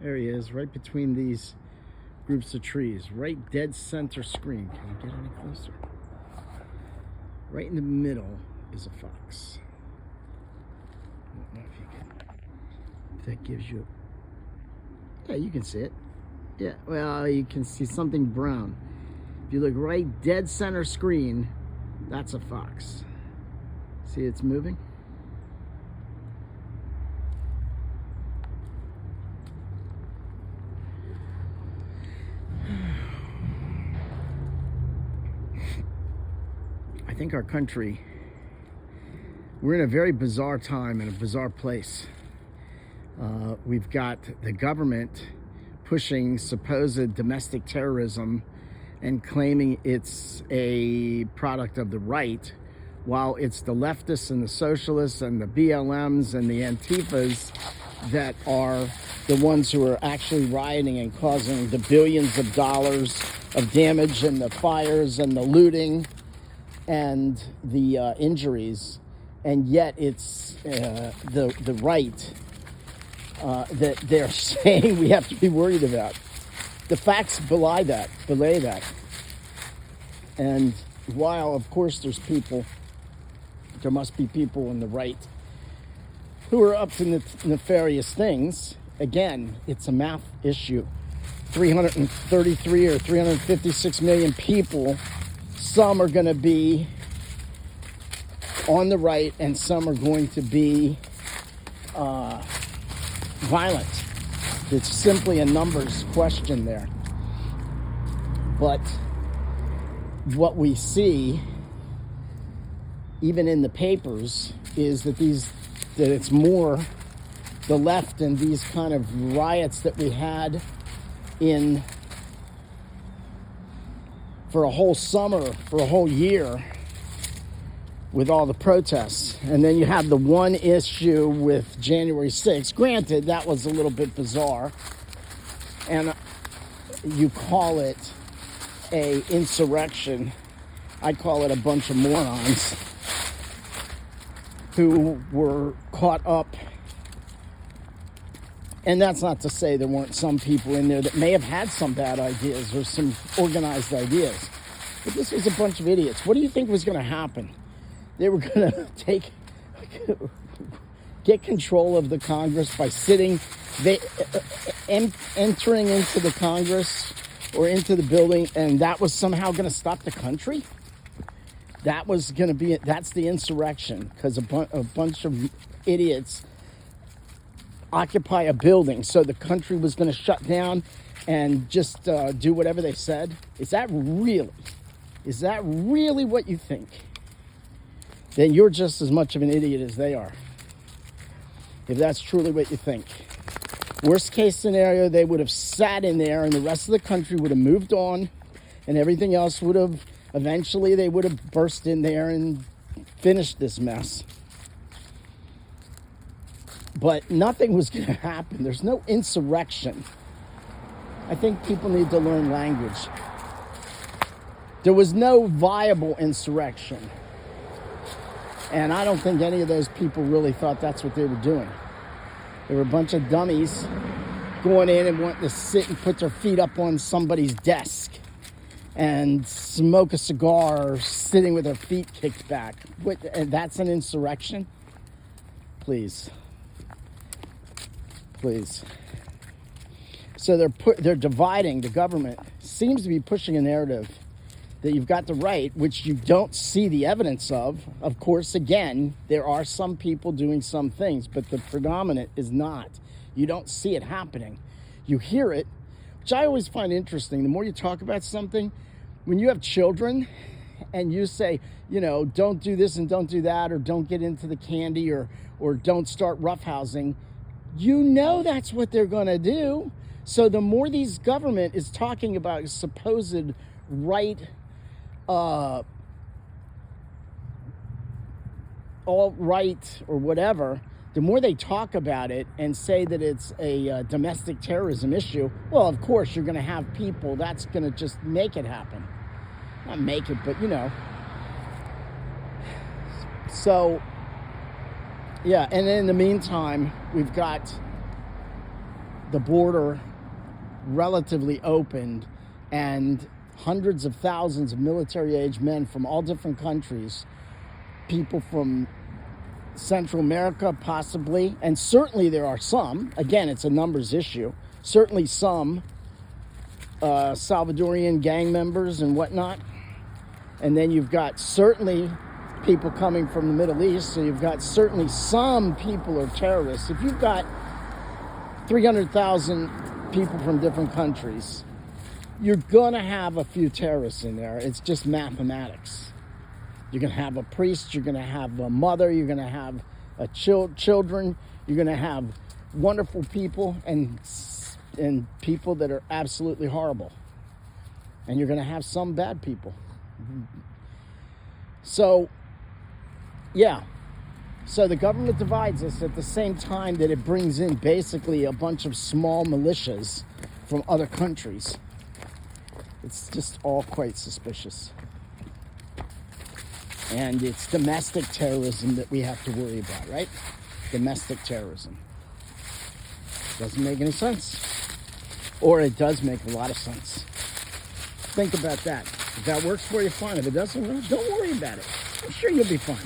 There he is, right between these groups of trees, right dead center screen. Can you get any closer? Right in the middle is a fox. I don't know if you can, if that gives you, yeah, you can see it. Yeah, well, you can see something brown. If you look right dead center screen, that's a fox. See, it's moving. I think our country, we're in a very bizarre time and a bizarre place. We've got the government pushing supposed domestic terrorism and claiming it's a product of the right, while it's the leftists and the socialists and the BLMs and the Antifas that are the ones who are actually rioting and causing the billions of dollars of damage and the fires and the looting and the injuries. And yet it's the right that they're saying we have to be worried about. The facts belie that. And while, of course, there must be people on the right who are up to nefarious things, again, it's a math issue. 333 or 356 million people, some are going to be on the right and some are going to be violent. It's simply a numbers question there. But what we see, even in the papers, is that it's more the left and these kind of riots that we had for a whole summer, for a whole year, with all the protests. And then you have the one issue with January 6th. Granted, that was a little bit bizarre. And you call it a insurrection. I call it a bunch of morons who were caught up. And that's not to say there weren't some people in there that may have had some bad ideas or some organized ideas. But this was a bunch of idiots. What do you think was going to happen? They were going to get control of the Congress by entering into the Congress or into the building, and that was somehow going to stop the country? That's the insurrection, because a bunch of idiots occupy a building, so the country was going to shut down and just do whatever they said. Is that really what you think? Then you're just as much of an idiot as they are, if that's truly what you think. Worst case scenario, they would have sat in there and the rest of the country would have moved on, and everything else would have, eventually they would have burst in there and finished this mess. But nothing was going to happen. There's no insurrection. I think people need to learn language. There was no viable insurrection. And I don't think any of those people really thought that's what they were doing. They were a bunch of dummies going in and wanting to sit and put their feet up on somebody's desk and smoke a cigar, sitting with their feet kicked back. And that's an insurrection? Please. So they're dividing. The government seems to be pushing a narrative that you've got the right, which you don't see the evidence of. Of course, again, there are some people doing some things, but the predominant is not. You don't see it happening. You hear it, which I always find interesting. The more you talk about something, when you have children and you say, don't do this and don't do that, or don't get into the candy, or don't start roughhousing, that's what they're going to do. So the more these government is talking about supposed right, all right or whatever, the more they talk about it and say that it's a domestic terrorism issue, well, of course, you're going to have people that's going to just make it happen. Not make it, but So, yeah, and in the meantime, we've got the border relatively opened and hundreds of thousands of military-age men from all different countries, people from Central America possibly, and certainly there are some, again, it's a numbers issue, certainly some Salvadorian gang members and whatnot. And then you've got certainly people coming from the Middle East, so you've got certainly some people are terrorists. If you've got 300,000 people from different countries, you're going to have a few terrorists in there. It's just mathematics. You're going to have a priest, you're going to have a mother, you're going to have children, you're going to have wonderful people and people that are absolutely horrible. And you're going to have some bad people. So, yeah. So the government divides us at the same time that it brings in basically a bunch of small militias from other countries. It's just all quite suspicious. And it's domestic terrorism that we have to worry about, right? Domestic terrorism. Doesn't make any sense. Or it does make a lot of sense. Think about that. If that works for you, fine. If it doesn't, don't worry about it. I'm sure you'll be fine.